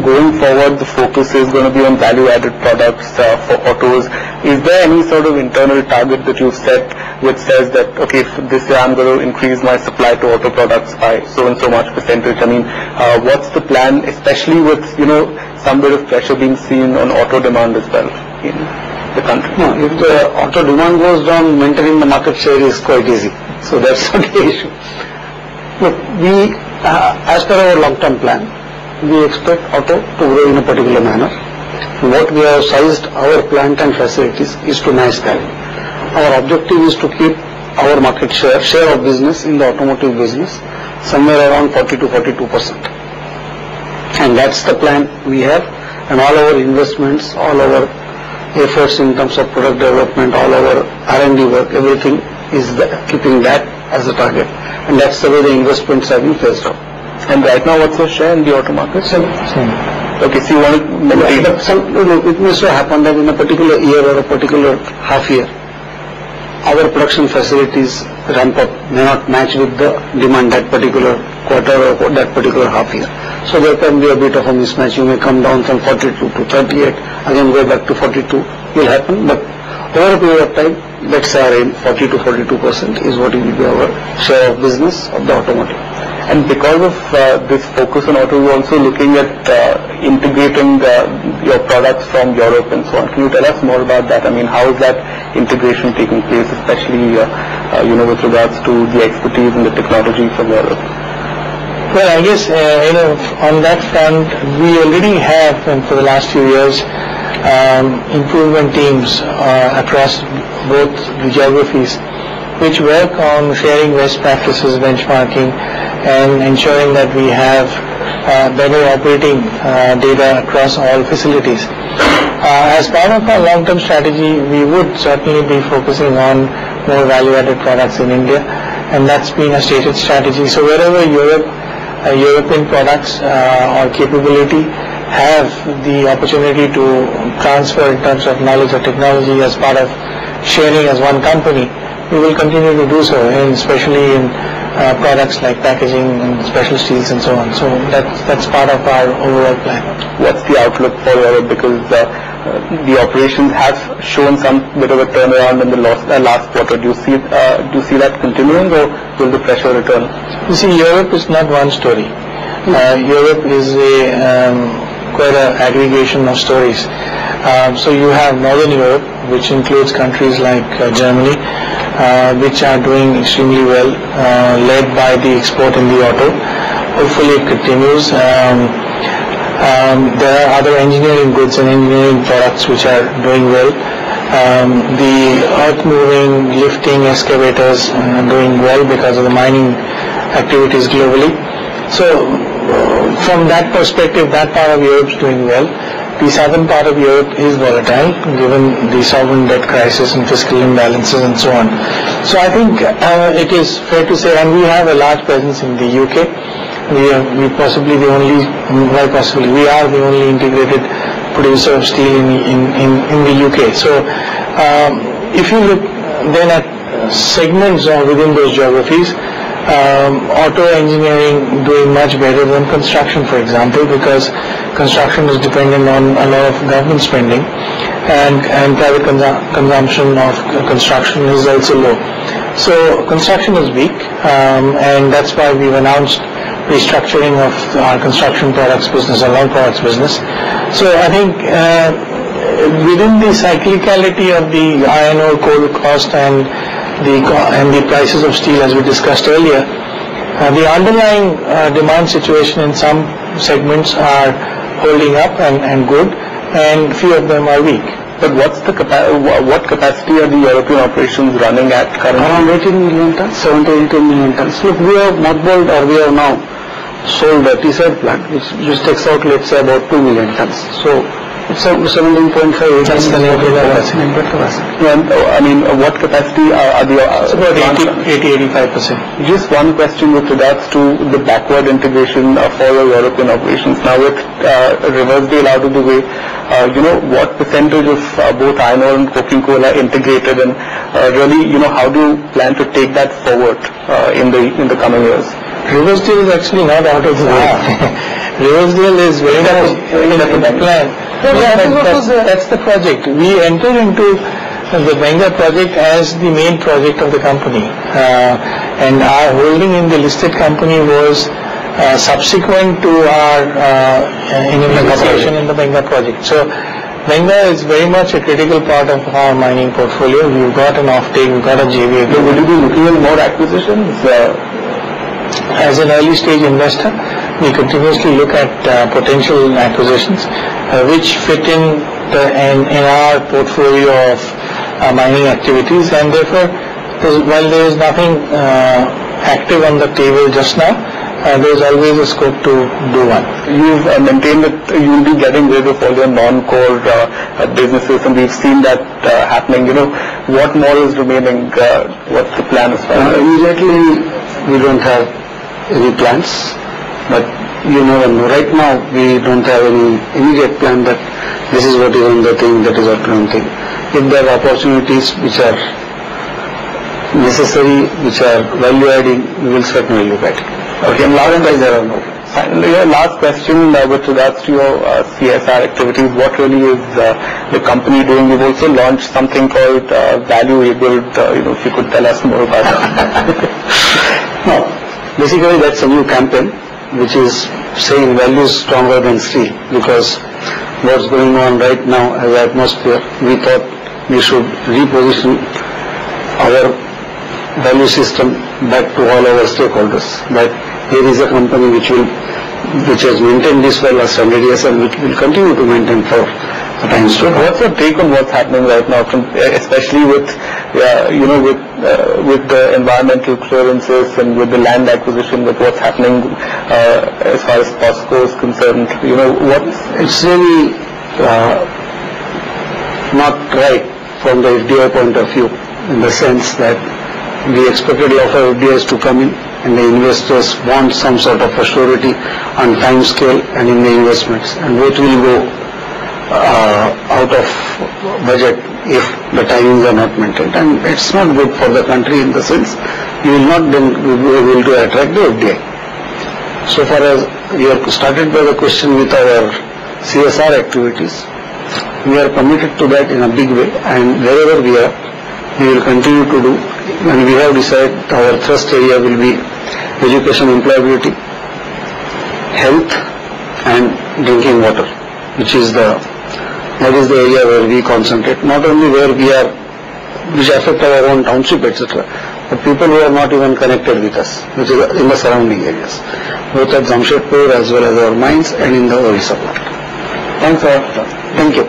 going forward, the focus is going to be on value-added products for autos. Is there any sort of internal target that you've set which says that, okay, this year I'm going to increase my supply to auto products by so and so much percentage? I mean, what's the plan, especially with, some bit of pressure being seen on auto demand as well in the country? No, if the auto demand goes down, maintaining the market share is quite easy. So that's not the issue. Look, we, as per our long-term plan, we expect auto to grow in a particular manner. What we have sized our plant and facilities is to match that. Our objective is to keep our market share of business in the automotive business somewhere around 40 to 42%. And that's the plan we have, and all our investments, all our efforts in terms of product development, all our R&D work, everything is keeping that as a target. And that's the way the investments have been phased out. And right now, what's your share in the auto market? Same. Okay, so you want to maintain. But it may so happen that in a particular year or a particular half year, our production facilities ramp up may not match with the demand that particular quarter or that particular half year. So there can be a bit of a mismatch. You may come down from 42 to 38, again go back to 42. Will happen, but over a period of time, that's our aim. 40 to 42% is what will be our share of business of the automotive. And because of this focus on auto, we're also looking at integrating your products from Europe and so on. Can you tell us more about that? I mean, how is that integration taking place, especially with regards to the expertise and the technology from Europe? Well, I guess on that front, we already have, and for the last few years, improvement teams across both the geographies, which work on sharing best practices, benchmarking, and ensuring that we have better operating data across all facilities. As part of our long-term strategy, we would certainly be focusing on more value-added products in India, and that's been a stated strategy. So wherever European products or capability have the opportunity to transfer in terms of knowledge or technology as part of sharing as one company, we will continue to do so, and especially in products like packaging and special steels and so on. So that's part of our overall plan. What's the outlook for Europe? Because the operations have shown some bit of a turnaround in the last quarter. Do you see that continuing, or will the pressure return? You see, Europe is not one story. Europe is quite an aggregation of stories. So you have Northern Europe, which includes countries like Germany, which are doing extremely well, led by the export in the auto. Hopefully it continues. There are other engineering goods and engineering products which are doing well. The earth-moving, lifting excavators are doing well because of the mining activities globally. So from that perspective, that part of Europe is doing well. The southern part of Europe is volatile, given the sovereign debt crisis and fiscal imbalances and so on. So I think it is fair to say, and we have a large presence in the UK. We are the only integrated producer of steel in the UK. So if you look then at segments within those geographies, auto engineering doing much better than construction, for example, because construction is dependent on a lot of government spending, and private consumption of construction is also low. So construction is weak, and that's why we've announced restructuring of our construction products business, our long products business. So I think within the cyclicality of the iron ore coal cost and the prices of steel, as we discussed earlier, the underlying demand situation in some segments are holding up and good, and few of them are weak. But what capacity are the European operations running at currently? Around 18 million tons, 17, 18 million tons. Look, we have mothballed, or we have now sold a T-side plant, which takes out, let's say, about 2 million tons. So it's 17.5. That's the nameplate capacity. And I mean, what capacity are the? It's about 80-85%. Just one question with regards to the backward integration for your European operations. Now with Riversdale out of the way, what percentage of both iron ore and coking coal are integrated, and really, how do you plan to take that forward in the coming years? Reverse deal is actually not out of the way. Reverse deal is very much in the plan. That's the project. We entered into the Benga project as the main project of the company, and our holding in the listed company was subsequent to our initiation in the Benga project. So Benga is very much a critical part of our mining portfolio. We've got an offtake, we've got a JV. So will you be looking at more acquisitions? As an early stage investor, we continuously look at potential acquisitions which fit in our portfolio of mining activities, and therefore, while there is nothing active on the table just now, there is always a scope to do one. You've maintained that you will be getting rid of all your non-core businesses, and we've seen that happening. What more is remaining? What's the plan as far as? Immediately, we don't have any plans, but right now we don't have any immediate plan that this is what is on the thing, that is what one thing. If there are opportunities which are necessary, which are value adding, we will certainly look at it. Okay, and last question with regards to your CSR activities, what really is the company doing? You've also launched something called Value Abled, if you could tell us more about that. No, basically that's a new campaign which is saying value is stronger than steel, because what's going on right now as atmosphere, we thought we should reposition our value system back to all our stakeholders. But here is a company which has maintained this for last 100 years and which will continue to maintain for times to come. What's your take on what's happening right now, especially with the environmental clearances and with the land acquisition, with what's happening as far as POSCO is concerned? It's really not right from the FDI point of view, in the sense that we expected a lot of FDIs to come in, and the investors want some sort of a surety on time scale and in the investments, and what will go out of budget if the timings are not maintained, and it's not good for the country in the sense you will not then be able to attract the FDI. So far as we have started by the question with our CSR activities, we are committed to that in a big way, and wherever we are, we will continue to do, and we have decided our thrust area will be education, employability, health and drinking water, which is the area where we concentrate, not only where we are, which affect our own township, etc., but people who are not even connected with us, which is in the surrounding areas, both at Jamshedpur as well as our mines and in the Orissa part. Thanks, sir. Thank you.